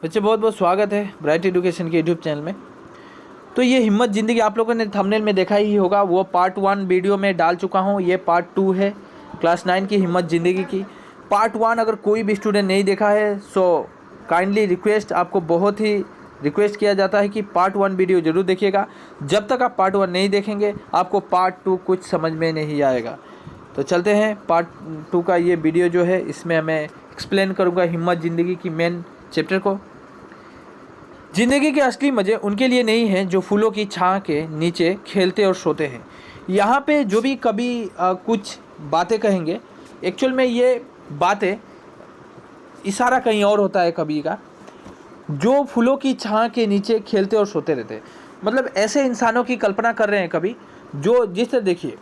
बच्चे बहुत बहुत स्वागत है ब्राइट एजुकेशन के यूट्यूब चैनल में। तो ये हिम्मत ज़िंदगी आप लोगों ने थंबनेल में देखा ही होगा, वो पार्ट 1 वीडियो में डाल चुका हूँ। ये पार्ट 2 है क्लास 9 की हिम्मत ज़िंदगी की। पार्ट 1 अगर कोई भी स्टूडेंट नहीं देखा है सो काइंडली रिक्वेस्ट, आपको बहुत ही रिक्वेस्ट किया जाता है कि पार्ट 1 वीडियो ज़रूर देखिएगा। जब तक आप पार्ट 1 नहीं देखेंगे आपको पार्ट 2 कुछ समझ में नहीं आएगा। तो चलते हैं पार्ट 2 का ये वीडियो जो है, इसमें मैं एक्सप्लेन करूँगा हिम्मत ज़िंदगी की मेन चैप्टर को। जिंदगी के असली मज़े उनके लिए नहीं हैं जो फूलों की छां के नीचे खेलते और सोते हैं। यहाँ पे जो भी कभी कुछ बातें कहेंगे, एक्चुअल में ये बातें इशारा कहीं और होता है कभी का, जो फूलों की छां के नीचे खेलते और सोते रहते हैं। मतलब ऐसे इंसानों की कल्पना कर रहे हैं कभी, जो जिस तरह देखिए,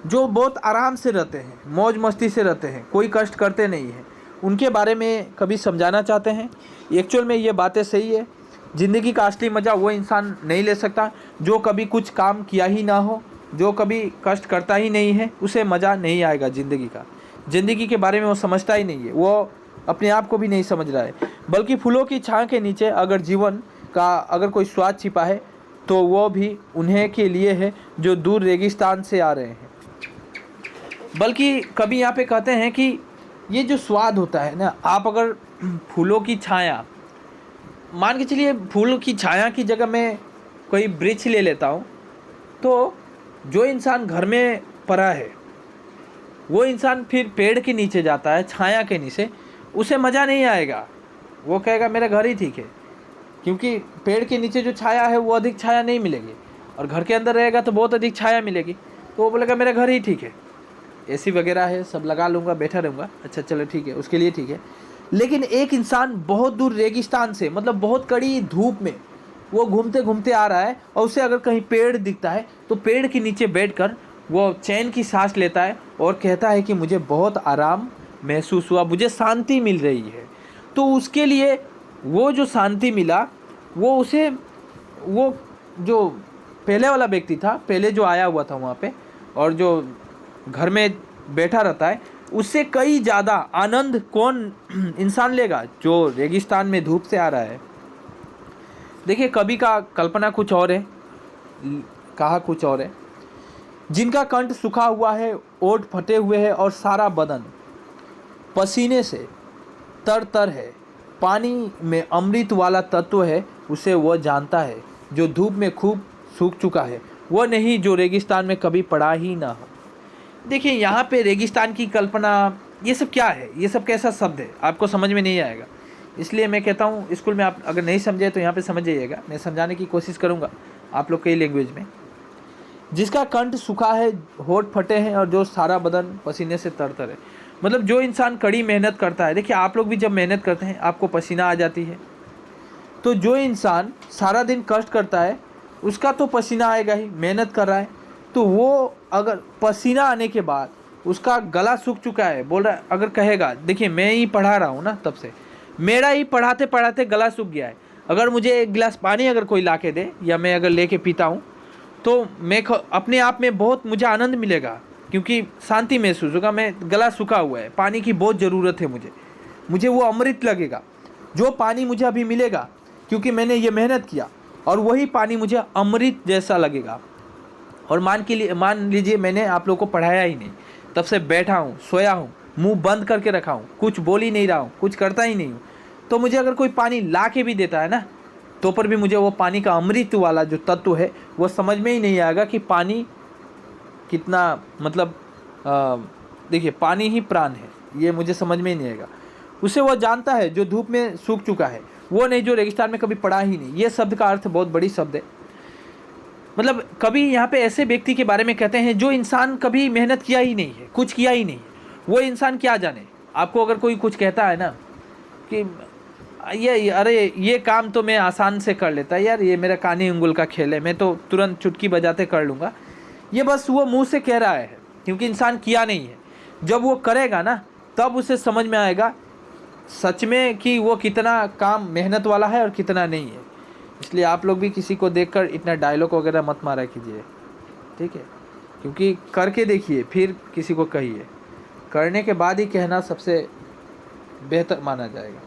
जो बहुत आराम से रहते हैं, मौज मस्ती से रहते हैं, कोई कष्ट करते नहीं हैं, उनके बारे में कभी समझाना चाहते हैं। एक्चुअल में ये बातें सही है। ज़िंदगी का असली मज़ा वो इंसान नहीं ले सकता जो कभी कुछ काम किया ही ना हो, जो कभी कष्ट करता ही नहीं है, उसे मज़ा नहीं आएगा ज़िंदगी का। ज़िंदगी के बारे में वो समझता ही नहीं है, वो अपने आप को भी नहीं समझ रहा है। बल्कि फूलों की छां के नीचे अगर जीवन का अगर कोई स्वाद छिपा है तो वो भी उन्हें के लिए है जो दूर रेगिस्तान से आ रहे हैं। बल्कि कभी यहाँ पे कहते हैं कि ये जो स्वाद होता है ना, आप अगर फूलों की छाया, मान के चलिए फूल की छाया की जगह मैं कोई वृक्ष ले लेता हूँ, तो जो इंसान घर में पड़ा है वो इंसान फिर पेड़ के नीचे जाता है, छाया के नीचे, उसे मज़ा नहीं आएगा। वो कहेगा मेरा घर ही ठीक है, क्योंकि पेड़ के नीचे जो छाया है वो अधिक छाया नहीं मिलेगी, और घर के अंदर रहेगा तो बहुत अधिक छाया मिलेगी। तो वो बोलेगा मेरा घर ही ठीक है, एसी वगैरह है, सब लगा लूँगा, बैठा रहूँगा, अच्छा चलो ठीक है, उसके लिए ठीक है। लेकिन एक इंसान बहुत दूर रेगिस्तान से, मतलब बहुत कड़ी धूप में वो घूमते घूमते आ रहा है, और उसे अगर कहीं पेड़ दिखता है तो पेड़ के नीचे बैठकर वो चैन की सांस लेता है और कहता है कि मुझे बहुत आराम महसूस हुआ, मुझे शांति मिल रही है। तो उसके लिए वो जो शांति मिला, वो उसे, वो जो पहले वाला व्यक्ति था, पहले जो आया हुआ था वहाँ पे, और जो घर में बैठा रहता है, उससे कई ज़्यादा आनंद कौन इंसान लेगा जो रेगिस्तान में धूप से आ रहा है। देखिए, कभी का कल्पना कुछ और है, कहा कुछ और है। जिनका कंठ सूखा हुआ है, ओठ फटे हुए हैं और सारा बदन पसीने से तर तर है, पानी में अमृत वाला तत्व है, उसे वह जानता है जो धूप में खूब सूख चुका है, वह नहीं जो रेगिस्तान में कभी पड़ा ही ना हो। देखिए, यहाँ पे रेगिस्तान की कल्पना, ये सब क्या है, ये सब कैसा शब्द है, आपको समझ में नहीं आएगा। इसलिए मैं कहता हूँ स्कूल में आप अगर नहीं समझे तो यहाँ पे समझ जाइएगा, मैं समझाने की कोशिश करूँगा आप लोग कई लैंग्वेज में। जिसका कंठ सूखा है, होठ फटे हैं और जो सारा बदन पसीने से तरतर है, मतलब जो इंसान कड़ी मेहनत करता है। देखिए, आप लोग भी जब मेहनत करते हैं आपको पसीना आ जाती है, तो जो इंसान सारा दिन कष्ट करता है उसका तो पसीना आएगा ही, मेहनत कर रहा है। तो वो अगर पसीना आने के बाद उसका गला सूख चुका है, बोल रहा है, अगर कहेगा देखिए मैं ही पढ़ा रहा हूँ ना, तब से मेरा ही पढ़ाते पढ़ाते गला सूख गया है, अगर मुझे एक गिलास पानी अगर कोई ला के दे या मैं अगर लेके पीता हूँ तो मैं अपने आप में बहुत मुझे आनंद मिलेगा, क्योंकि शांति महसूस होगा। मैं गला सूखा हुआ है, पानी की बहुत ज़रूरत है मुझे वो अमृत लगेगा जो पानी मुझे अभी मिलेगा, क्योंकि मैंने ये मेहनत किया, और वही पानी मुझे अमृत जैसा लगेगा। और मान लीजिए मैंने आप लोगों को पढ़ाया ही नहीं, तब से बैठा हूँ, सोया हूँ, मुंह बंद करके रखा हूँ, कुछ बोल ही नहीं रहा हूँ, कुछ करता ही नहीं हूँ, तो मुझे अगर कोई पानी ला के भी देता है ना, तो पर भी मुझे वो पानी का अमृत वाला जो तत्व है वो समझ में ही नहीं आएगा कि पानी कितना, मतलब देखिए पानी ही प्राण है, ये मुझे समझ में ही नहीं आएगा। उसे वो जानता है जो धूप में सूख चुका है, वो नहीं जो रेगिस्तान में कभी पड़ा ही नहीं। ये शब्द का अर्थ बहुत बड़ी शब्द है। मतलब कभी यहाँ पे ऐसे व्यक्ति के बारे में कहते हैं जो इंसान कभी मेहनत किया ही नहीं है, कुछ किया ही नहीं है, वो इंसान क्या जाने। आपको अगर कोई कुछ कहता है ना कि ये अरे ये काम तो मैं आसान से कर लेता यार, ये मेरा कानी उंगल का खेल है, मैं तो तुरंत चुटकी बजाते कर लूँगा, ये बस वो मुंह से कह रहा है, क्योंकि इंसान किया नहीं है। जब वो करेगा ना तब उसे समझ में आएगा सच में कि वो कितना काम मेहनत वाला है और कितना नहीं है। इसलिए आप लोग भी किसी को देखकर इतना डायलॉग वगैरह मत मारा कीजिए, ठीक है, क्योंकि करके देखिए फिर किसी को कहिए, करने के बाद ही कहना सबसे बेहतर माना जाएगा।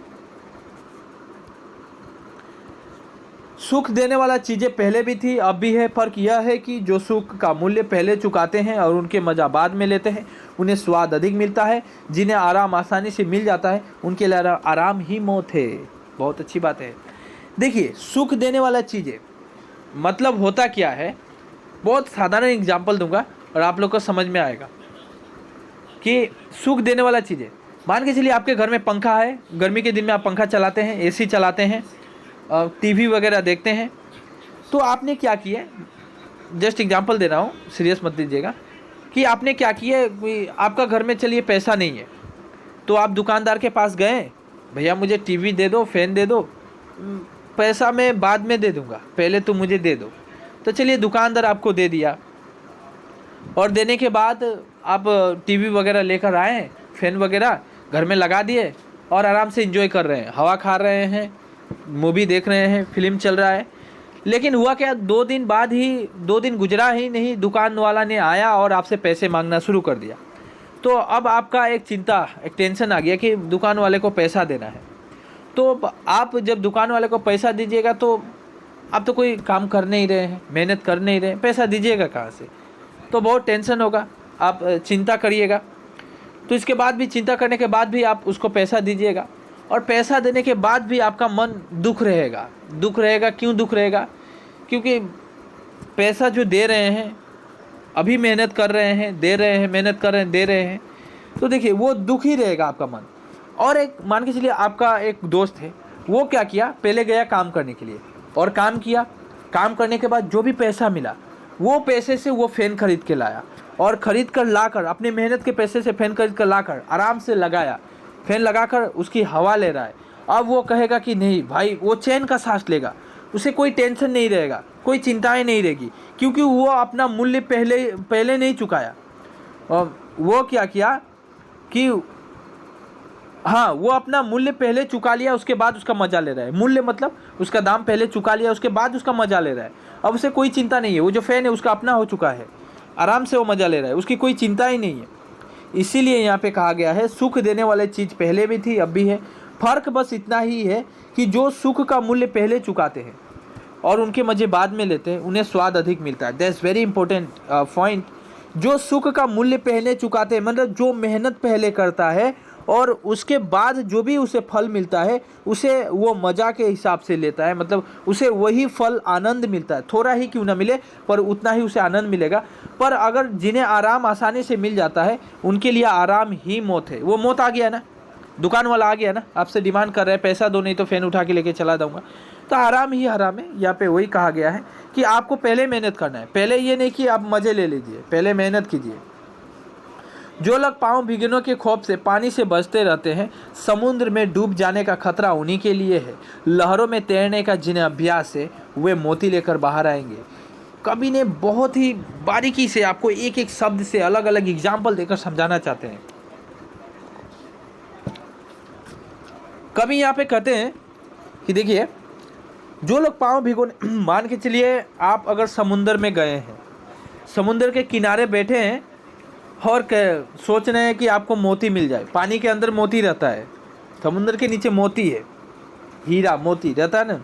सुख देने वाला चीज़ें पहले भी थी, अब भी है। फ़र्क यह है कि जो सुख का मूल्य पहले चुकाते हैं और उनके मज़ा बाद में लेते हैं, उन्हें स्वाद अधिक मिलता है। जिन्हें आराम आसानी से मिल जाता है, उनके लिए आराम ही मौत है। बहुत अच्छी बात है। देखिए, सुख देने वाला चीज़ें मतलब होता क्या है, बहुत साधारण एग्जाम्पल दूंगा और आप लोग को समझ में आएगा कि सुख देने वाला चीज़ें, मान के चलिए आपके घर में पंखा है, गर्मी के दिन में आप पंखा चलाते हैं, एसी चलाते हैं, टीवी वगैरह देखते हैं। तो आपने क्या किया, जस्ट एग्जांपल दे रहा हूँ, सीरियस मत लीजिएगा, कि आपने क्या किया, आपका घर में चलिए पैसा नहीं है, तो आप दुकानदार के पास गए, भैया मुझे टीवी दे दो, फैन दे दो, पैसा मैं बाद में दे दूँगा, पहले तो मुझे दे दो। तो चलिए दुकानदार आपको दे दिया, और देने के बाद आप टीवी वगैरह लेकर आए, फैन वगैरह घर में लगा दिए और आराम से एंजॉय कर रहे हैं, हवा खा रहे हैं, मूवी देख रहे हैं, फिल्म चल रहा है। लेकिन हुआ क्या, 2 दिन बाद ही, 2 दिन गुजरा ही नहीं, दुकान वाला ने आया और आपसे पैसे मांगना शुरू कर दिया। तो अब आपका एक चिंता, एक टेंशन आ गया कि दुकान वाले को पैसा देना है। तो आप जब दुकान वाले को पैसा दीजिएगा तो आप तो कोई काम कर नहीं रहे हैं, मेहनत कर नहीं रहे, पैसा दीजिएगा कहाँ से? तो बहुत टेंशन होगा, आप चिंता करिएगा। तो इसके बाद भी, चिंता करने के बाद भी आप उसको पैसा दीजिएगा, और पैसा देने के बाद भी आपका मन दुख रहेगा। दुख रहेगा, क्यों दुख रहेगा? क्योंकि पैसा जो दे रहे हैं, अभी मेहनत कर रहे हैं, दे रहे हैं, मेहनत कर रहे हैं, दे रहे हैं, तो देखिए वो दुख ही रहेगा आपका मन। और एक मान के चलिए आपका एक दोस्त है, वो क्या किया, पहले गया काम करने के लिए और काम किया, काम करने के बाद जो भी पैसा मिला, वो पैसे से वो फ़ैन खरीद के लाया, और ख़रीद कर लाकर, अपने मेहनत के पैसे से फ़ैन खरीद कर लाकर आराम से लगाया, फ़ैन लगाकर उसकी हवा ले रहा है। अब वो कहेगा कि नहीं भाई, वो चैन का सांस लेगा, उसे कोई टेंशन नहीं रहेगा, कोई चिंताएं नहीं रहेगी, क्योंकि वो अपना मूल्य पहले नहीं चुकाया। और वो क्या किया कि हाँ, वो अपना मूल्य पहले चुका लिया, उसके बाद उसका मज़ा ले रहा है। मूल्य मतलब उसका दाम पहले चुका लिया, उसके बाद उसका मज़ा ले रहा है। अब उसे कोई चिंता नहीं है, वो जो फ़ैन है उसका अपना हो चुका है, आराम से वो मज़ा ले रहा है, उसकी कोई चिंता ही नहीं है। इसीलिए यहाँ पे कहा गया है, सुख देने वाले चीज़ पहले भी थी, अब भी है। फ़र्क बस इतना ही है कि जो सुख का मूल्य पहले चुकाते हैं और उनके मज़े बाद में लेते हैं, उन्हें स्वाद अधिक मिलता है। That's very important point. जो सुख का मूल्य पहले चुकाते हैं, मतलब जो मेहनत पहले करता है और उसके बाद जो भी उसे फल मिलता है, उसे वो मज़ा के हिसाब से लेता है, मतलब उसे वही फल, आनंद मिलता है। थोड़ा ही क्यों ना मिले, पर उतना ही उसे आनंद मिलेगा। पर अगर जिन्हें आराम आसानी से मिल जाता है, उनके लिए आराम ही मौत है। वो मौत आ गया ना, दुकान वाला आ गया ना, आपसे डिमांड कर रहा है, पैसा दो नहीं तो फ़ैन उठा के लेके चला दूँगा, तो आराम ही हराम है। यहाँ पे वही कहा गया है कि आपको पहले मेहनत करना है, पहले ये नहीं कि आप मज़े ले लीजिए, पहले मेहनत कीजिए। जो लोग पाँव भीगने के खौफ से पानी से बचते रहते हैं, समुद्र में डूब जाने का खतरा उन्हीं के लिए है। लहरों में तैरने का जिन्हें अभ्यास है, वे मोती लेकर बाहर आएंगे। कवि ने बहुत ही बारीकी से आपको एक एक शब्द से अलग अलग एग्जाम्पल देकर समझाना चाहते हैं। कवि यहाँ पे कहते हैं कि देखिए, जो लोग पाँव भिगोने, मान के चलिए आप अगर समुंदर में गए हैं, समुंदर के किनारे बैठे हैं और सोच रहे हैं कि आपको मोती मिल जाए। पानी के अंदर मोती रहता है, समुंदर के नीचे मोती है, हीरा मोती रहता है ना,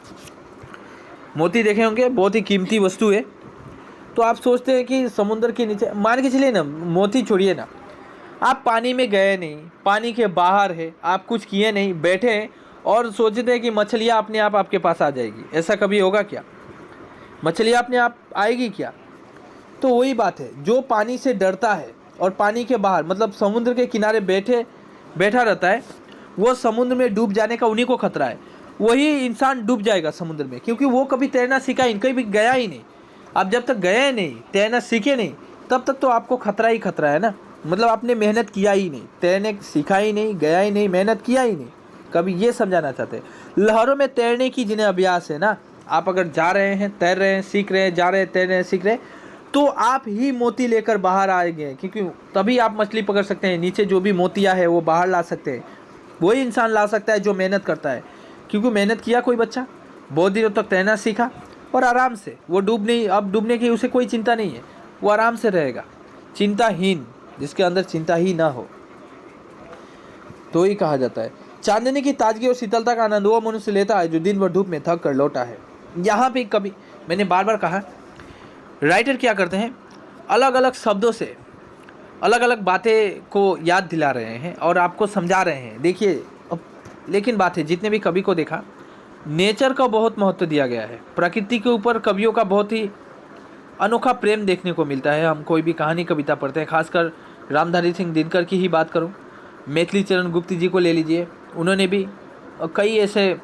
मोती देखे होंगे, बहुत ही कीमती वस्तु है। तो आप सोचते हैं कि समुंदर के नीचे, मान के चलिए ना, मोती छोड़िए ना, आप पानी में गए नहीं, पानी के बाहर है, आप कुछ किए नहीं, बैठे हैं और सोचते हैं कि मछलियाँ अपने आप आपके पास आ जाएगी। ऐसा कभी होगा क्या? मछलियाँ अपने आप आएगी क्या? तो वही बात है, जो पानी से डरता है और पानी के बाहर, मतलब समुद्र के किनारे बैठा रहता है, वो समुद्र में डूब जाने का उन्हीं को खतरा है। वही इंसान डूब जाएगा समुद्र में, क्योंकि वो कभी तैरना सीखा ही, कहीं भी गया ही नहीं। आप जब तक गए नहीं, तैरना सीखे नहीं, तब तक तो आपको खतरा ही खतरा है ना। मतलब आपने मेहनत किया ही नहीं, तैरने सीखा ही नहीं, गया ही नहीं, मेहनत किया ही नहीं। कभी ये समझाना चाहते हैं, लहरों में तैरने की जिन्हें अभ्यास है ना, आप अगर जा रहे हैं, तैर रहे हैं, सीख रहे हैं, जा रहे हैं, तैर रहे हैं, सीख रहे हैं, तो आप ही मोती लेकर बाहर आएंगे, क्योंकि तभी आप मछली पकड़ सकते हैं। नीचे जो भी मोतिया है वो बाहर ला सकते हैं, वही इंसान ला सकता है जो मेहनत करता है। क्योंकि मेहनत किया कोई बच्चा, बहुत दिनों तक तैरना सीखा और आराम से वो अब डूबने की उसे कोई चिंता नहीं है, वो आराम से रहेगा, चिंताहीन, जिसके अंदर चिंता ही ना हो। तो ही कहा जाता है, चांदनी की ताजगी और शीतलता का आनंद वो मनुष्य लेता है जो दिन भर धूप में थक कर लौटा है। यहाँ पे कभी मैंने बार बार कहा, राइटर क्या करते हैं, अलग अलग शब्दों से अलग अलग बातें को याद दिला रहे हैं और आपको समझा रहे हैं। देखिए अब लेकिन बात है, जितने भी कवि को देखा, नेचर का बहुत महत्व दिया गया है। प्रकृति के ऊपर कवियों का बहुत ही अनोखा प्रेम देखने को मिलता है। हम कोई भी कहानी कविता पढ़ते हैं, खासकर रामधारी सिंह दिनकर की ही बात करूं, मैथिली चरण गुप्त जी को ले लीजिए, उन्होंने भी कई ऐसे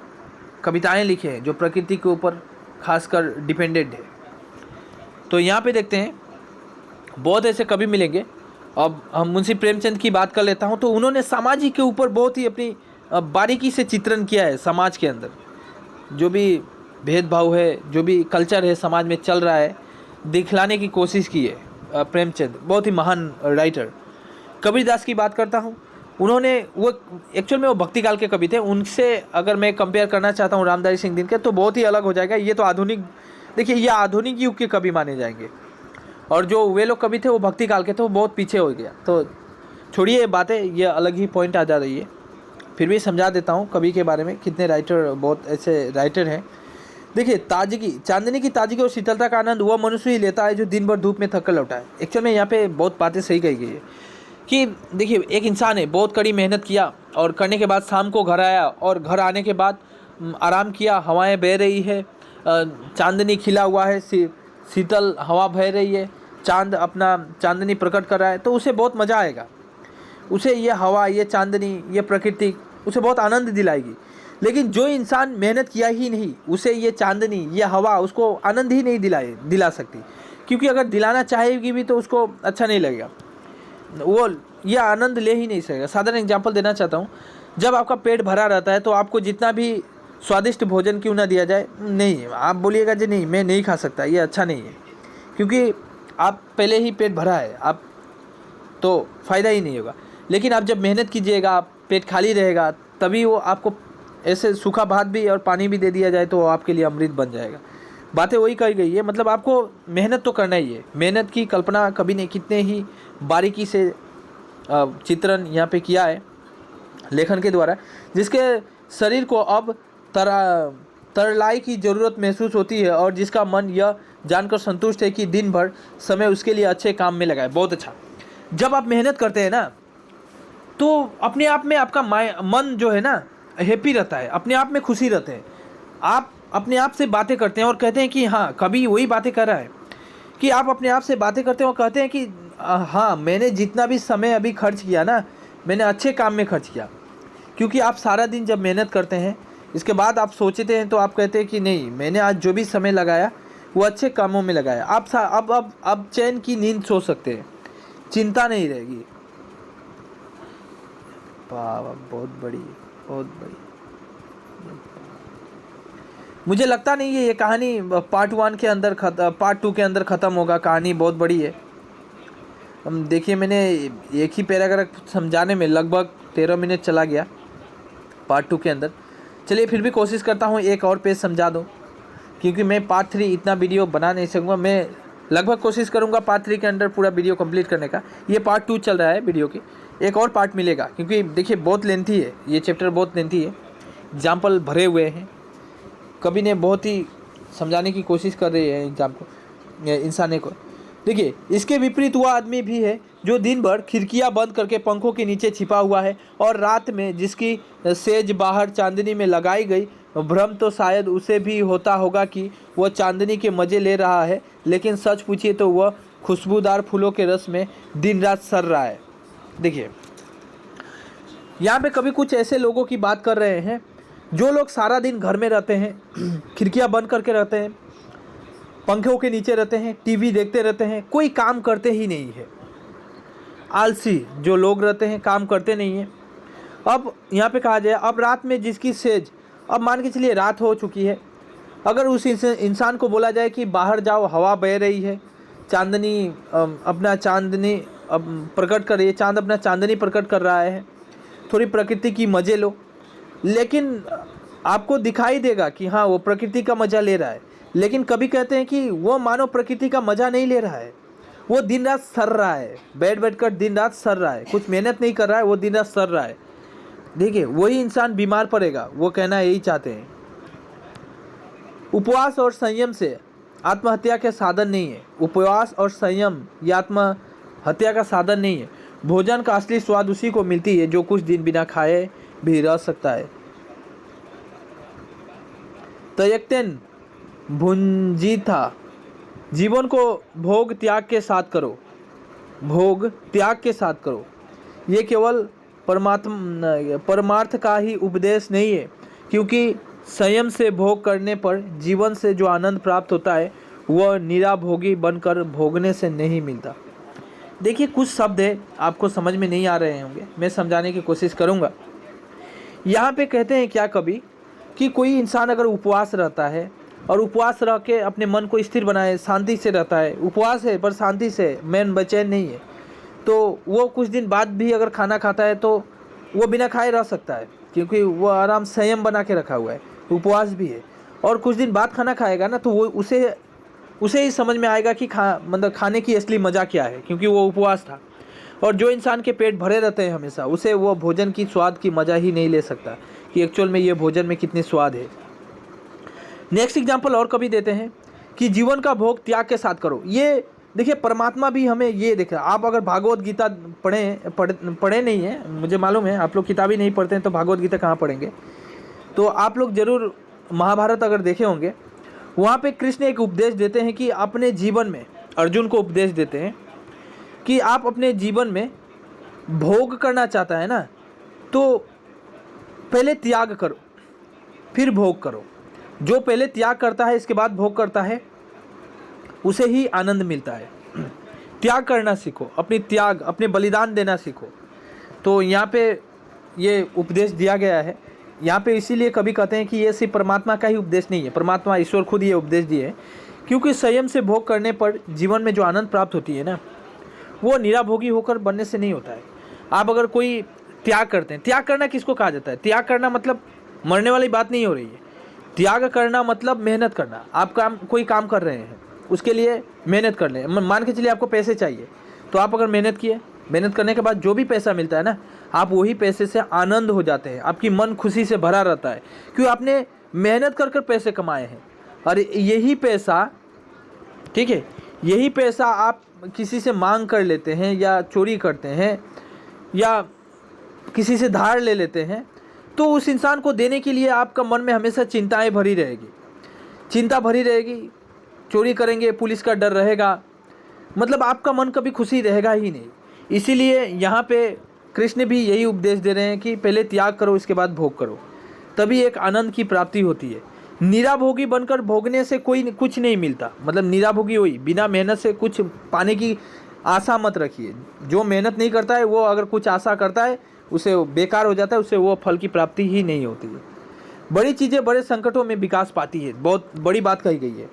कविताएं लिखे हैं जो प्रकृति के ऊपर खासकर डिपेंडेंट है। तो यहाँ पे देखते हैं बहुत ऐसे कवि मिलेंगे। अब हम मुंशी प्रेमचंद की बात कर लेता हूँ, तो उन्होंने सामाजिक के ऊपर बहुत ही अपनी बारीकी से चित्रण किया है। समाज के अंदर जो भी भेदभाव है, जो भी कल्चर है समाज में चल रहा है, दिखलाने की कोशिश की है प्रेमचंद, बहुत ही महान राइटर। कबीरदास की बात करता हूँ, उन्होंने वो एक्चुअल में वो भक्ति काल के कवि थे। उनसे अगर मैं कंपेयर करना चाहता हूँ रामधारी सिंह दिनकर, तो बहुत ही अलग हो जाएगा। ये तो आधुनिक, देखिए ये आधुनिक युग के कवि माने जाएंगे, और जो वे लोग कवि थे वो भक्ति काल के थे, वो बहुत पीछे हो गया। तो छोड़िए ये बातें, ये अलग ही पॉइंट आ जा रही है। फिर भी समझा देता हूँ कवि के बारे में, कितने राइटर, बहुत ऐसे राइटर हैं। देखिए ताजगी, चांदनी की ताजगी और शीतलता का आनंद वह मनुष्य ही लेता है जो दिन भर धूप में थक कर लौटा है। एक्चुअल में यहाँ पे बहुत बातें सही कही गई है कि देखिए एक इंसान है, बहुत कड़ी मेहनत किया और करने के बाद शाम को घर आया, और घर आने के बाद आराम किया, हवाएं बह रही है, चांदनी खिला हुआ है, शीतल हवा बह रही है, चांद अपना चांदनी प्रकट कर रहा है, तो उसे बहुत मज़ा आएगा। उसे ये हवा, ये चांदनी, ये प्रकृति उसे बहुत आनंद दिलाएगी। लेकिन जो इंसान मेहनत किया ही नहीं, उसे ये चांदनी, ये हवा उसको आनंद ही नहीं दिला सकती, क्योंकि अगर दिलाना चाहेगी भी तो उसको अच्छा नहीं लगेगा, वो ये आनंद ले ही नहीं सकेगा। साधारण एग्जांपल देना चाहता हूँ, जब आपका पेट भरा रहता है तो आपको जितना भी स्वादिष्ट भोजन क्यों ना दिया जाए, नहीं, आप बोलिएगा जी नहीं मैं नहीं खा सकता, ये अच्छा नहीं है, क्योंकि आप पहले ही पेट भरा है, आप तो फ़ायदा ही नहीं होगा। लेकिन आप जब मेहनत कीजिएगा, पेट खाली रहेगा, तभी वो आपको ऐसे सूखा भात भी और पानी भी दे दिया जाए तो आपके लिए अमृत बन जाएगा। बातें वही कही गई है, मतलब आपको मेहनत तो करना ही है। मेहनत की कल्पना कभी ने कितने ही बारीकी से चित्रण यहाँ पे किया है लेखन के द्वारा, जिसके शरीर को अब तरलाई की ज़रूरत महसूस होती है और जिसका मन यह जानकर संतुष्ट है कि दिन भर समय उसके लिए अच्छे काम में लगाए। बहुत अच्छा। जब आप मेहनत करते हैं ना, तो अपने आप में आपका मन जो है ना हैप्पी रहता है, अपने आप में खुशी रहते हैं। आप अपने आप से बातें करते हैं और कहते हैं कि हाँ, कभी वही बातें कर रहा है कि आप अपने आप से बातें करते हैं और कहते हैं कि हाँ, मैंने जितना भी समय अभी खर्च किया ना, मैंने अच्छे काम में खर्च किया। क्योंकि आप सारा दिन जब मेहनत करते हैं, इसके बाद आप सोचते हैं तो आप कहते हैं कि नहीं, मैंने आज जो भी समय लगाया वो अच्छे कामों में लगाया। आप अब चैन की नींद सो सकते हैं, चिंता नहीं रहेगी। बहुत बड़ी। मुझे लगता नहीं है ये कहानी पार्ट 1 के अंदर पार्ट 2 के अंदर ख़त्म होगा। कहानी बहुत बड़ी है। हम देखिए, मैंने एक ही पैराग्राफ समझाने में लगभग 13 मिनट चला गया पार्ट 2 के अंदर। चलिए फिर भी कोशिश करता हूँ एक और पेज समझा दूँ, क्योंकि मैं पार्ट 3 इतना वीडियो बना नहीं सकूँगा। मैं लगभग कोशिश करूँगा पार्ट 3 के अंदर पूरा वीडियो कंप्लीट करने का। ये पार्ट 2 चल रहा है वीडियो की, एक और पार्ट मिलेगा, क्योंकि देखिए बहुत लेंथी है ये चैप्टर, बहुत लेंथी है, एग्जाम्पल भरे हुए हैं। कवि ने बहुत ही समझाने की कोशिश कर रही है एग्जाम को, इंसाने को। देखिए इसके विपरीत वह आदमी भी है जो दिन भर खिड़कियां बंद करके पंखों के नीचे छिपा हुआ है और रात में जिसकी सेज बाहर चांदनी में लगाई गई, भ्रम तो शायद उसे भी होता होगा कि वह चांदनी के मज़े ले रहा है, लेकिन सच पूछिए तो वह खुशबूदार फूलों के रस में दिन रात सर रहा है। देखिए यहाँ पे कभी कुछ ऐसे लोगों की बात कर रहे हैं जो लोग सारा दिन घर में रहते हैं, खिड़कियाँ बंद करके रहते हैं, पंखों के नीचे रहते हैं, टीवी देखते रहते हैं, कोई काम करते ही नहीं है। आलसी जो लोग रहते हैं, काम करते नहीं हैं। अब यहाँ पे कहा जाए, अब रात में जिसकी सेज, अब मान के चलिए रात हो चुकी है, अगर उस इंसान को बोला जाए कि बाहर जाओ, हवा बह रही है, चांदनी अपना चांदनी प्रकट कर रही है, चांद अपना चांदनी प्रकट कर रहा है, थोड़ी प्रकृति की मज़े लो, लेकिन आपको दिखाई देगा कि हाँ वो प्रकृति का मज़ा ले रहा है। लेकिन कभी कहते हैं कि वो मानो प्रकृति का मज़ा नहीं ले रहा है, वो दिन रात सर रहा है, बैठ कर दिन रात सर रहा है, कुछ मेहनत नहीं कर रहा है, वो दिन रात सर रहा है। देखिए वही इंसान बीमार पड़ेगा, वो कहना यही चाहते हैं। उपवास और संयम से आत्महत्या के साधन नहीं है। उपवास और संयम ये आत्महत्या का साधन नहीं है। भोजन का असली स्वाद उसी को मिलती है जो कुछ दिन बिना खाए भी रह सकता है। तयक्तेन भुंजीथा, जीवन को भोग त्याग के साथ करो, भोग त्याग के साथ करो। ये केवल परमार्थ का ही उपदेश नहीं है, क्योंकि संयम से भोग करने पर जीवन से जो आनंद प्राप्त होता है वह निराभोगी बनकर भोगने से नहीं मिलता। देखिए कुछ शब्द है आपको समझ में नहीं आ रहे होंगे, मैं समझाने की कोशिश करूँगा। यहाँ पे कहते हैं क्या कभी कि कोई इंसान अगर उपवास रहता है और उपवास रह के अपने मन को स्थिर बनाए, शांति से रहता है, उपवास है पर शांति से, मन बेचैन नहीं है, तो वो कुछ दिन बाद भी अगर खाना खाता है तो वो बिना खाए रह सकता है, क्योंकि वो आराम संयम बना के रखा हुआ है, उपवास भी है। और कुछ दिन बाद खाना खाएगा ना तो वो उसे ही समझ में आएगा कि मतलब खाने की असली मज़ा क्या है, क्योंकि वो उपवास था। और जो इंसान के पेट भरे रहते हैं हमेशा, उसे वो भोजन की स्वाद की मज़ा ही नहीं ले सकता कि एक्चुअल में ये भोजन में कितनी स्वाद है। नेक्स्ट एग्जाम्पल और कभी देते हैं कि जीवन का भोग त्याग के साथ करो। ये देखिए परमात्मा भी हमें ये देखा, आप अगर भागवत गीता पढ़े नहीं है, मुझे मालूम है आप लोग किताबी नहीं पढ़ते हैं तो भागवत गीता कहाँ पढ़ेंगे, तो आप लोग जरूर महाभारत अगर देखे होंगे, वहाँ पे कृष्ण एक उपदेश देते हैं कि अपने जीवन में, अर्जुन को उपदेश देते हैं कि आप अपने जीवन में भोग करना चाहता है ना तो पहले त्याग करो फिर भोग करो। जो पहले त्याग करता है इसके बाद भोग करता है उसे ही आनंद मिलता है। त्याग करना सीखो, अपने बलिदान देना सीखो। तो यहाँ पे ये उपदेश दिया गया है। यहाँ पे इसीलिए कभी कहते हैं कि ये सिर्फ परमात्मा का ही उपदेश नहीं है, परमात्मा ईश्वर खुद ये उपदेश दिए हैं, क्योंकि संयम से भोग करने पर जीवन में जो आनंद प्राप्त होती है ना, वो निराभोगी होकर बनने से नहीं होता है। आप अगर कोई त्याग करते हैं, त्याग करना किसको कहा जाता है? त्याग करना मतलब मरने वाली बात नहीं हो रही है। त्याग करना मतलब मेहनत करना। आप कोई काम कर रहे हैं, उसके लिए मेहनत कर लें। मान के चलिए आपको पैसे चाहिए, तो आप अगर मेहनत किए, मेहनत करने के बाद जो भी पैसा मिलता है ना, आप वही पैसे से आनंद हो जाते हैं, आपकी मन खुशी से भरा रहता है, क्योंकि आपने मेहनत कर पैसे कमाए हैं। और यही पैसा, ठीक है, यही पैसा आप किसी से मांग कर लेते हैं या चोरी करते हैं या किसी से धार ले लेते हैं, तो उस इंसान को देने के लिए आपका मन में हमेशा चिंताएं भरी रहेगी, चिंता भरी रहेगी। चोरी करेंगे, पुलिस का डर रहेगा, मतलब आपका मन कभी खुशी रहेगा ही नहीं। इसीलिए यहाँ पे कृष्ण भी यही उपदेश दे रहे हैं कि पहले त्याग करो, इसके बाद भोग करो, तभी एक आनंद की प्राप्ति होती है। निराभोगी बनकर भोगने से कुछ नहीं मिलता। मतलब निराभोगी हुई, बिना मेहनत से कुछ पाने की आशा मत रखिए। जो मेहनत नहीं करता है वो अगर कुछ आशा करता है उसे बेकार हो जाता है, उससे वो फल की प्राप्ति ही नहीं होती है। बड़ी चीज़ें बड़े संकटों में विकास पाती है, बहुत बड़ी बात कही गई है।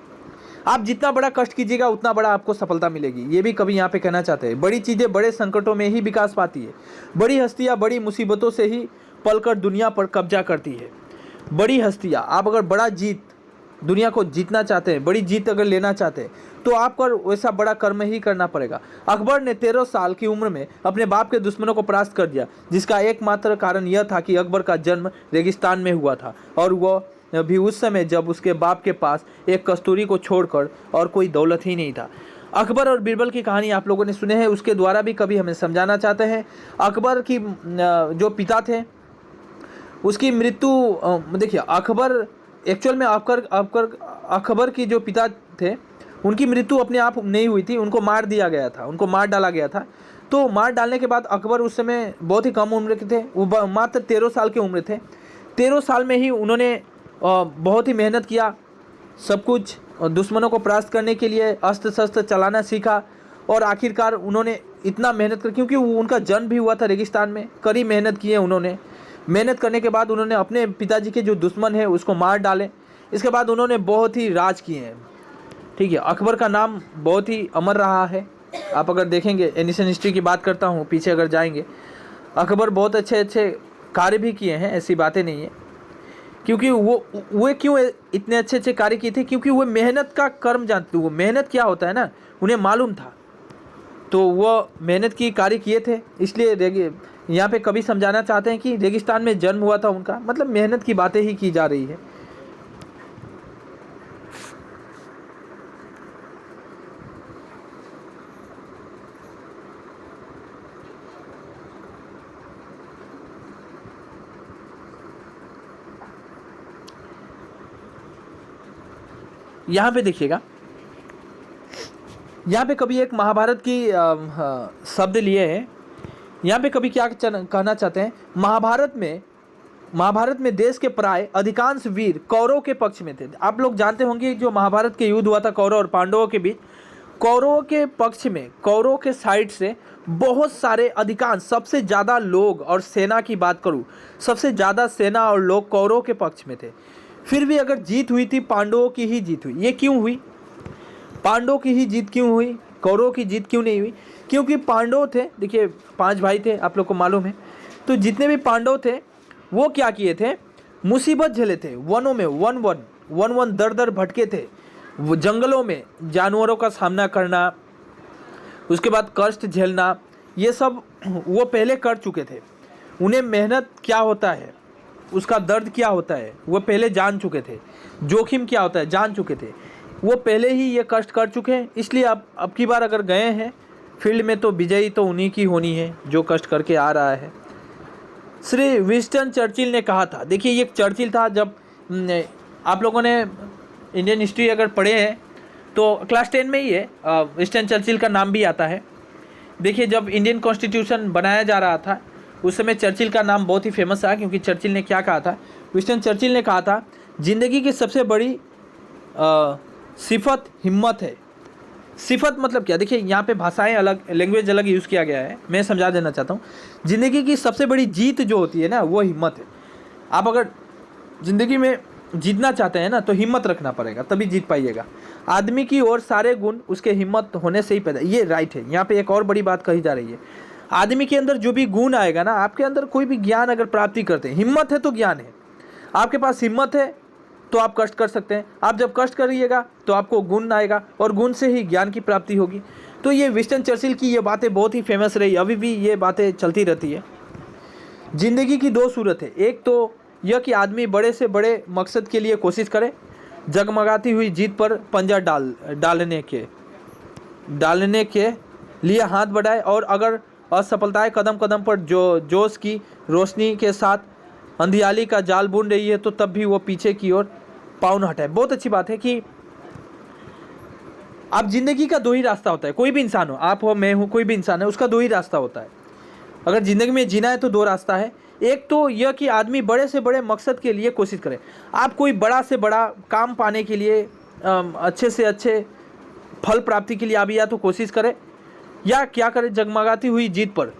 आप जितना बड़ा कष्ट कीजिएगा उतना बड़ा आपको सफलता मिलेगी, ये भी कभी यहाँ पे कहना चाहते हैं। बड़ी चीज़ें बड़े संकटों में ही विकास पाती है। बड़ी हस्तियाँ बड़ी मुसीबतों से ही पलकर दुनिया पर कब्जा करती है। बड़ी हस्तियाँ, आप अगर बड़ा जीत, दुनिया को जीतना चाहते हैं, बड़ी जीत अगर लेना चाहते हैं, तो आपको वैसा बड़ा कर्म ही करना पड़ेगा। अकबर ने 13 साल की उम्र में अपने बाप के दुश्मनों को परास्त कर दिया, जिसका एकमात्र कारण यह था कि अकबर का जन्म रेगिस्तान में हुआ था, और वह भी उस समय जब उसके बाप के पास एक कस्तूरी को छोड़कर और कोई दौलत ही नहीं था। अकबर और बीरबल की कहानी आप लोगों ने सुने हैं, उसके द्वारा भी कभी हमें समझाना चाहते हैं। अकबर की जो पिता थे उसकी मृत्यु, देखिए अकबर एक्चुअल में अकबर की जो पिता थे उनकी मृत्यु अपने आप नहीं हुई थी, उनको मार दिया गया था, उनको मार डाला गया था। तो मार डालने के बाद अकबर उस समय बहुत ही कम उम्र के थे, वो मात्र 13 साल की उम्र थे। 13 साल में ही उन्होंने बहुत ही मेहनत किया, सब कुछ दुश्मनों को परास्त करने के लिए अस्त्र शस्त्र चलाना सीखा, और आखिरकार उन्होंने इतना मेहनत कर, क्योंकि उनका जन्म भी हुआ था रेगिस्तान में, कड़ी मेहनत की है उन्होंने। मेहनत करने के बाद उन्होंने अपने पिताजी के जो दुश्मन है उसको मार डाले। इसके बाद उन्होंने बहुत ही राज किए हैं, ठीक है। अकबर का नाम बहुत ही अमर रहा है। आप अगर देखेंगे, एनिशियन हिस्ट्री की बात करता हूँ, पीछे अगर जाएंगे, अकबर बहुत अच्छे अच्छे कार्य भी किए हैं, ऐसी बातें नहीं है। क्योंकि वो क्यों इतने अच्छे अच्छे कार्य किए थे? क्योंकि वो मेहनत का कर्म जानते थे, वो मेहनत क्या होता है ना उन्हें मालूम था, तो वो मेहनत की कार्य किए थे। इसलिए यहाँ पे कभी समझाना चाहते हैं कि रेगिस्तान में जन्म हुआ था उनका, मतलब मेहनत की बातें ही की जा रही है। यहाँ पे देखिएगा, यहाँ पे कभी एक महाभारत की शब्द लिए हैं। यहाँ पे कभी क्या कहना चाहते हैं, महाभारत में देश के प्राय अधिकांश वीर कौरवों के पक्ष में थे। आप लोग जानते होंगे जो महाभारत के युद्ध हुआ था कौरव और पांडवों के बीच, कौरवों के पक्ष में, कौरवों के साइड से बहुत सारे अधिकांश, सबसे ज़्यादा लोग, और सेना की बात करूँ सबसे ज़्यादा सेना और लोग कौरवों के पक्ष में थे। फिर भी अगर जीत हुई थी, पांडवों की ही जीत हुई। ये क्यों हुई? पांडवों की ही जीत क्यों हुई, कौरवों की जीत क्यों नहीं हुई? क्योंकि पांडव थे, देखिए 5 भाई थे, आप लोग को मालूम है। तो जितने भी पांडव थे वो क्या किए थे, मुसीबत झेले थे, वनों में वन दर दर भटके थे, वो जंगलों में जानवरों का सामना करना, उसके बाद कष्ट झेलना, ये सब वो पहले कर चुके थे। उन्हें मेहनत क्या होता है, उसका दर्द क्या होता है, वो पहले जान चुके थे। जोखिम क्या होता है जान चुके थे। वो पहले ही ये कष्ट कर चुके हैं। इसलिए अब की बार अगर गए हैं फील्ड में तो विजयी तो उन्हीं की होनी है जो कष्ट करके आ रहा है। श्री विंस्टन चर्चिल ने कहा था, देखिए ये चर्चिल था, जब आप लोगों ने इंडियन हिस्ट्री अगर पढ़े हैं तो क्लास 10 में ही है, विंस्टन चर्चिल का नाम भी आता है। देखिए जब इंडियन कॉन्स्टिट्यूशन बनाया जा रहा था उस समय चर्चिल का नाम बहुत ही फेमस था, क्योंकि चर्चिल ने क्या कहा था, विंस्टन चर्चिल ने कहा था ज़िंदगी की सबसे बड़ी सिफत हिम्मत है। सिफत मतलब क्या, देखिए यहाँ पे भाषाएं अलग, लैंग्वेज अलग यूज़ किया गया है, मैं समझा देना चाहता हूँ। ज़िंदगी की सबसे बड़ी जीत जो होती है ना वो हिम्मत है। आप अगर ज़िंदगी में जीतना चाहते हैं ना तो हिम्मत रखना पड़ेगा, तभी जीत पाइएगा। आदमी की ओर सारे गुण उसके हिम्मत होने से ही पैदा, ये राइट है। यहाँ पे एक और बड़ी बात कही जा रही है, आदमी के अंदर जो भी गुण आएगा ना, आपके अंदर कोई भी ज्ञान अगर प्राप्ति करते हैं, हिम्मत है तो ज्ञान है। आपके पास हिम्मत है तो आप कष्ट कर सकते हैं। आप जब कष्ट करिएगा तो आपको गुण आएगा और गुण से ही ज्ञान की प्राप्ति होगी। तो ये विंस्टन चर्चिल की ये बातें बहुत ही फेमस रही, अभी भी ये बातें चलती रहती है। ज़िंदगी की 2 सूरत है, एक तो यह कि आदमी बड़े से बड़े मकसद के लिए कोशिश करे, जगमगाती हुई जीत पर पंजा डालने के लिए हाथ बढ़ाए, और अगर असफलताएं कदम कदम पर जोश की रोशनी के साथ अंधियाली का जाल बुन रही है तो तब भी वो पीछे की ओर पाँव न हटाए। बहुत अच्छी बात है कि आप ज़िंदगी का 2 ही रास्ता होता है, कोई भी इंसान हो, आप हो, मैं हूँ, कोई भी इंसान है, उसका 2 ही रास्ता होता है। अगर ज़िंदगी में जीना है तो 2 रास्ता है। एक तो यह कि आदमी बड़े से बड़े मकसद के लिए कोशिश करे। आप कोई बड़ा से बड़ा काम पाने के लिए, अच्छे से अच्छे फल प्राप्ति के लिए आप या तो कोशिश करें या क्या करें, जगमगाती हुई जीत पर।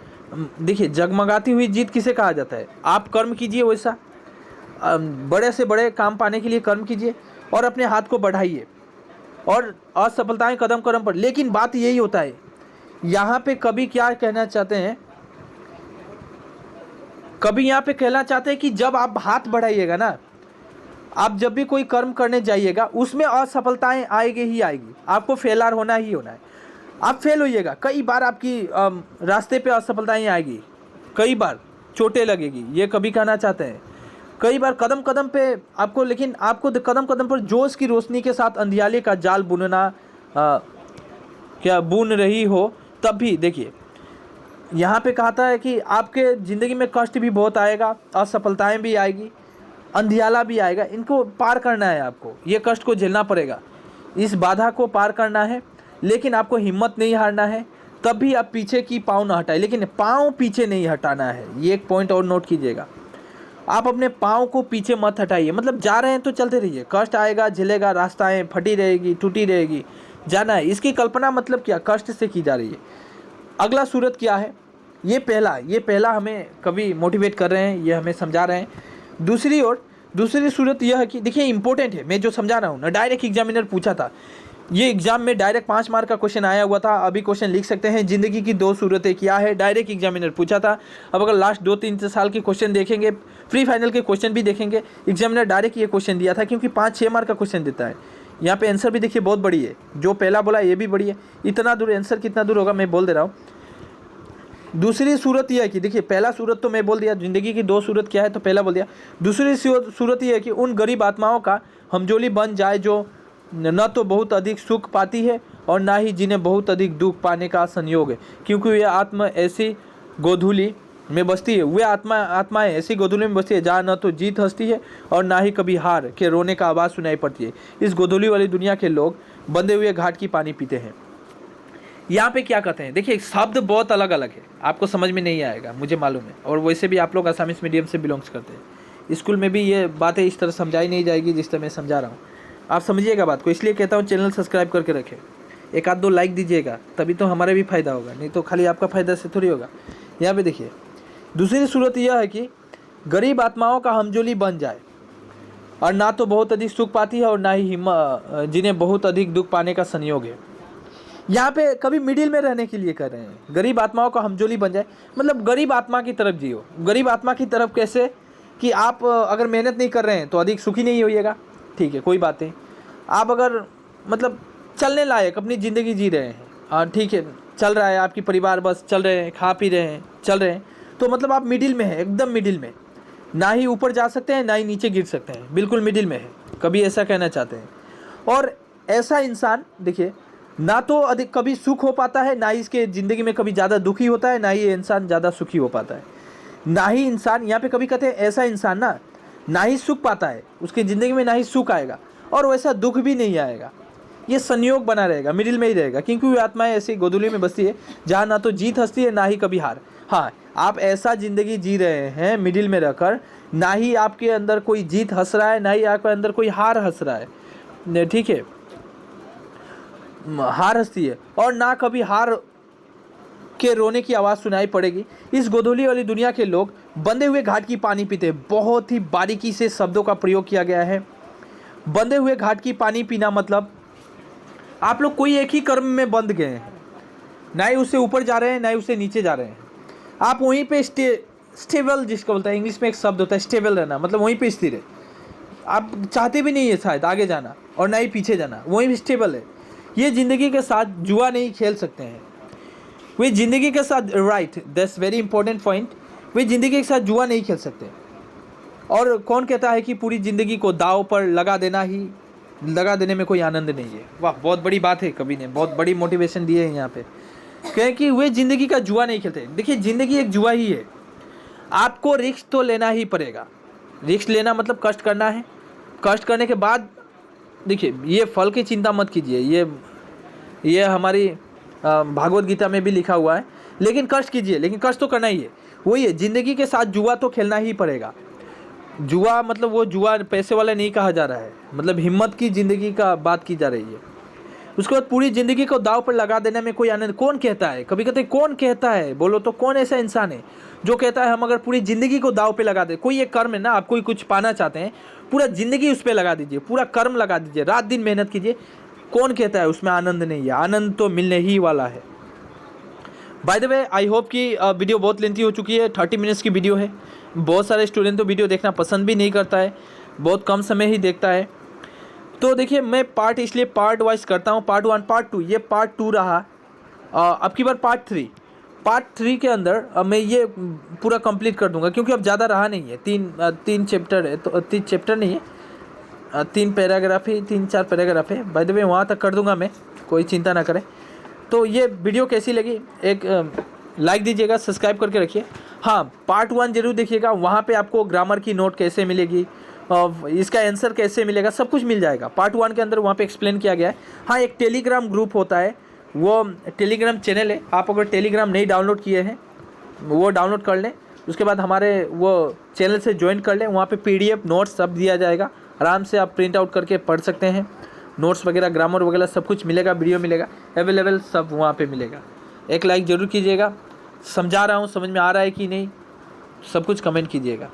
देखिए जगमगाती हुई जीत किसे कहा जाता है, आप कर्म कीजिए वैसा, बड़े से बड़े काम पाने के लिए कर्म कीजिए और अपने हाथ को बढ़ाइए, और असफलताएं कदम कदम पर। लेकिन बात यही होता है यहाँ पे, कभी क्या कहना चाहते हैं, कभी यहाँ पे कहना चाहते हैं कि जब आप हाथ बढ़ाइएगा ना, आप जब भी कोई कर्म करने जाइएगा उसमें असफलताएं आएगी ही आएगी, आपको फेलार होना ही होना है। आप फेल होइएगा, कई बार आपकी रास्ते पे असफलताएं आएगी, कई बार चोटें लगेगी, ये कभी कहना चाहते हैं। कई बार कदम कदम पे आपको, लेकिन आपको कदम कदम पर जोश की रोशनी के साथ अंधियाले का जाल बुनना क्या बुन रही हो, तब भी देखिए यहाँ पे कहता है कि आपके ज़िंदगी में कष्ट भी बहुत आएगा, असफलताएं भी आएगी, अंधियाला भी आएगा, इनको पार करना है आपको, ये कष्ट को झेलना पड़ेगा, इस बाधा को पार करना है। लेकिन आपको हिम्मत नहीं हारना है, तब भी आप पीछे की पाँव ना हटाए, लेकिन पाँव पीछे नहीं हटाना है। ये एक पॉइंट और नोट कीजिएगा, आप अपने पाँव को पीछे मत हटाइए। मतलब जा रहे हैं तो चलते रहिए, कष्ट आएगा झेलेगा, रास्ताएं फटी रहेगी, टूटी रहेगी, जाना है। इसकी कल्पना मतलब क्या, कष्ट से की जा रही है। अगला सूरत क्या है, ये पहला हमें कभी मोटिवेट कर रहे हैं, ये हमें समझा रहे हैं। दूसरी सूरत यह है कि देखिए इंपॉर्टेंट है, मैं जो समझा रहा हूँ ना, डायरेक्ट एग्जामिनर पूछा था, ये एग्जाम में डायरेक्ट 5 मार्क का क्वेश्चन आया हुआ था। अभी क्वेश्चन लिख सकते हैं, ज़िंदगी की 2 सूरतें क्या है, डायरेक्ट एग्जामिनर पूछा था। अब अगर लास्ट 2-3 साल के क्वेश्चन देखेंगे, प्री फाइनल के क्वेश्चन भी देखेंगे, एग्जामिनर डायरेक्ट ये क्वेश्चन दिया था, क्योंकि 5-6 मार्क का क्वेश्चन देता है। यहाँ पे आंसर भी देखिए बहुत बड़ी है, जो पहला बोला ये भी बड़ी है, इतना दूर आंसर कितना दूर होगा मैं बोल दे रहा हूँ। दूसरी सूरत यह है कि देखिए पहला सूरत तो मैं बोल दिया, ज़िंदगी की 2 सूरत क्या है तो पहला बोल दिया। दूसरी सूरत यह है कि उन गरीब आत्माओं का हमजोली बन जाए जो न तो बहुत अधिक सुख पाती है और ना ही जिन्हें बहुत अधिक दुख पाने का संयोग है, क्योंकि यह आत्मा ऐसी गोधूली में बसती है, वे आत्माएं ऐसी गोधूली में बसती है जहाँ न तो जीत हंसती है और ना ही कभी हार के रोने का आवाज़ सुनाई पड़ती है। इस गोधूली वाली दुनिया के लोग बंधे हुए घाट की पानी पीते हैं। यहाँ पे क्या कहते हैं, देखिए शब्द बहुत अलग अलग है, आपको समझ में नहीं आएगा मुझे मालूम है, और वैसे भी आप लोग आसामीस मीडियम से बिलोंग्स करते हैं। स्कूल में भी ये बातें इस तरह समझाई नहीं जाएगी जिस तरह मैं समझा रहा हूँ। आप समझिएगा बात को, इसलिए कहता हूँ चैनल सब्सक्राइब करके रखें, एक आध 2 लाइक दीजिएगा, तभी तो हमारा भी फ़ायदा होगा, नहीं तो खाली आपका फ़ायदा से थोड़ी होगा। यहाँ पे देखिए दूसरी सूरत यह है कि गरीब आत्माओं का हमजोली बन जाए और ना तो बहुत अधिक सुख पाती है और ना ही जिन्हें बहुत अधिक दुख पाने का संयोग है। यहाँ पे कभी मिडिल में रहने के लिए कर रहे हैं, गरीब आत्माओं का हमजोली बन जाए, मतलब गरीब आत्मा की तरफ जियो। गरीब आत्मा की तरफ कैसे कि आप अगर मेहनत नहीं कर रहे हैं तो अधिक सुखी नहीं होइएगा, ठीक है कोई बात नहीं। आप अगर मतलब चलने लायक अपनी ज़िंदगी जी रहे हैं, ठीक है चल रहा है, आपकी परिवार बस चल रहे हैं, खा पी रहे हैं, चल रहे हैं, तो मतलब आप मिडिल में हैं, एकदम मिडिल में, ना ही ऊपर जा सकते हैं ना ही नीचे गिर सकते हैं, बिल्कुल मिडिल में है, कभी ऐसा कहना चाहते हैं। और ऐसा इंसान देखिए ना तो अधिक कभी सुख हो पाता है, ना ही इसके ज़िंदगी में कभी ज़्यादा दुखी होता है, ना ही ये इंसान ज़्यादा सुखी हो पाता है। ना ही इंसान यहाँ पे कभी कहते हैं ऐसा इंसान ना ही सुख पाता है, उसकी ज़िंदगी में ना ही सुख आएगा और वैसा दुख भी नहीं आएगा, ये संयोग बना रहेगा, मिडिल में ही रहेगा, क्योंकि वो आत्माएं ऐसी गोधूली में बसती है जहाँ ना तो जीत हंसती है ना ही कभी हार। हाँ, आप ऐसा ज़िंदगी जी रहे हैं मिडिल में रहकर, ना ही आपके अंदर कोई जीत हंस रहा है ना ही आपके अंदर कोई हार हंस रहा है, ठीक है, हार हंसती है और ना कभी हार के रोने की आवाज़ सुनाई पड़ेगी। इस गोधूली वाली दुनिया के लोग बंधे हुए घाट की पानी पीते हैं। बहुत ही बारीकी से शब्दों का प्रयोग किया गया है। बंधे हुए घाट की पानी पीना मतलब आप लोग कोई एक ही कर्म में बंध गए हैं, ना ही उससे ऊपर जा रहे हैं ना ही उससे नीचे जा रहे हैं, आप वहीं पे स्टेबल, जिसको बोलता है इंग्लिश में एक शब्द होता है स्टेबल रहना, मतलब वहीं पे स्थिर है। आप चाहते भी नहीं है शायद आगे जाना और ना ही पीछे जाना, वहीं भी स्टेबल है। ये ज़िंदगी के साथ जुआ नहीं खेल सकते हैं, वे ज़िंदगी के साथ, right, that's very important point, वे ज़िंदगी के साथ जुआ नहीं खेल सकते। और कौन कहता है कि पूरी ज़िंदगी को दाव पर लगा देने में कोई आनंद नहीं है। वाह, बहुत बड़ी बात है, कवि ने बहुत बड़ी मोटिवेशन दी है यहाँ पे, क्योंकि वे ज़िंदगी का जुआ नहीं खेलते। देखिए ज़िंदगी एक जुआ ही है, आपको रिस्क तो लेना ही पड़ेगा। रिस्क लेना मतलब कष्ट करना है, कष्ट करने के बाद देखिए ये फल की चिंता मत कीजिए, ये हमारी भागवत गीता में भी लिखा हुआ है, लेकिन कष्ट कीजिए, लेकिन कष्ट तो करना ही है। वही है, ज़िंदगी के साथ जुआ तो खेलना ही पड़ेगा। जुआ मतलब वो जुआ पैसे वाला नहीं कहा जा रहा है, मतलब हिम्मत की ज़िंदगी का बात की जा रही है। उसके बाद पूरी ज़िंदगी को दाव पर लगा देने में कोई आनंद, कौन कहता है, कभी कहते कौन कहता है, बोलो तो कौन ऐसा इंसान है जो कहता है हम अगर पूरी ज़िंदगी को दाव पे लगा दे। कोई एक कर्म है ना, आप कोई कुछ पाना चाहते हैं, पूरा ज़िंदगी उस पर लगा दीजिए, पूरा कर्म लगा दीजिए, रात दिन मेहनत कीजिए, कौन कहता है उसमें आनंद नहीं है? आनंद तो मिलने ही वाला है। By the way, I hope कि वीडियो बहुत लेंथी हो चुकी है, 30 मिनट्स की वीडियो है। बहुत सारे स्टूडेंट तो वीडियो देखना पसंद भी नहीं करता है, बहुत कम समय ही देखता है। तो देखिए मैं इसलिए पार्ट वाइज करता हूँ, पार्ट 1 पार्ट 2, ये पार्ट 2 रहा। अब की बार पार्ट 3 के अंदर मैं ये पूरा कंप्लीट कर दूंगा, क्योंकि अब ज़्यादा रहा नहीं है। तीन चैप्टर है, तो 3 चैप्टर नहीं है, 3 पैराग्राफ ही, 3-4 पैराग्राफ है। बाय द वे वहाँ तक कर दूंगा मैं, कोई चिंता ना करें। तो ये वीडियो कैसी लगी, एक लाइक दीजिएगा, सब्सक्राइब करके रखिए। हाँ, पार्ट 1 जरूर देखिएगा, वहाँ पे आपको ग्रामर की नोट कैसे मिलेगी, इसका आंसर कैसे मिलेगा, सब कुछ मिल जाएगा पार्ट 1 के अंदर, वहाँ पे एक्सप्लेन किया गया है। हाँ, एक टेलीग्राम ग्रुप होता है, वो टेलीग्राम चैनल है, आप अगर टेलीग्राम नहीं डाउनलोड किए हैं वो डाउनलोड कर लें, उसके बाद हमारे वो चैनल से ज्वाइन कर लें। वहाँ पे PDF नोट्स सब दिया जाएगा, आराम से आप प्रिंट आउट करके पढ़ सकते हैं। नोट्स वगैरह, ग्रामर वगैरह सब कुछ मिलेगा, वीडियो मिलेगा, अवेलेबल सब वहाँ पे मिलेगा। एक लाइक ज़रूर कीजिएगा, समझा रहा हूँ समझ में आ रहा है कि नहीं, सब कुछ कमेंट कीजिएगा।